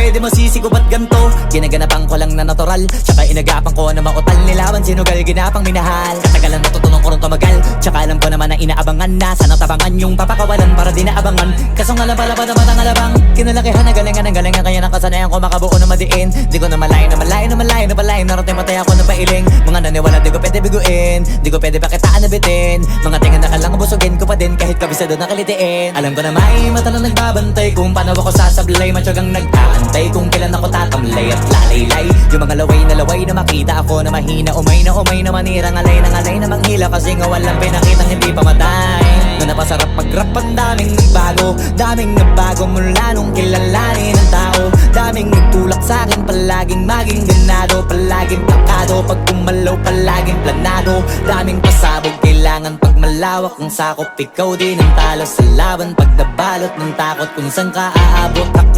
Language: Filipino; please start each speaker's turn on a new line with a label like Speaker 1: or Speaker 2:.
Speaker 1: di mo sisigo ba't ganto? Ginaganapan ko lang na natural, tsaka inagapan ko na mautal. Nilawan sinugal, ginapang minahal. Katagalan natutunan ko rin tumagal, tsaka alam ko naman na inaabangan na sana tabangan yung papakawalan para di naabangan. Kaso nga lang pala ba naman ang alabang kinalakihan na galingan kaya nakasanayan ko makabuo na madiin. Di ko na malayo na malayo na malayo na malayo. Narating matay ako na pailing. Mga naniwala di ko pwede biguin, di ko pwede pakitaan na bitin. Mga tingan na kalang busugin ko pa din kahit kabisado na kalitiin. Alam ko na may mata na nagbabantay kung paano ako sasablay. Matyagang nag-aantay kung kailan ako tatamlay at lalaylay. Yung mga laway na makita ako na mahina. Umay na manirang alay na manghila. Kasi nga walang pinakitang hindi pamatay. Na napasarap mag-rap ang daming nagbago mula nung kilalanin ang tao. Daming nagtulak sa'kin, palaging maging ganado. Palaging pakado, pag kumalaw palaging planado. Daming pasabog, kailangan pag malawak ang sakop. Ikaw din ang talo sa laban pag nabalot ng takot kung saan ka aabot. Ako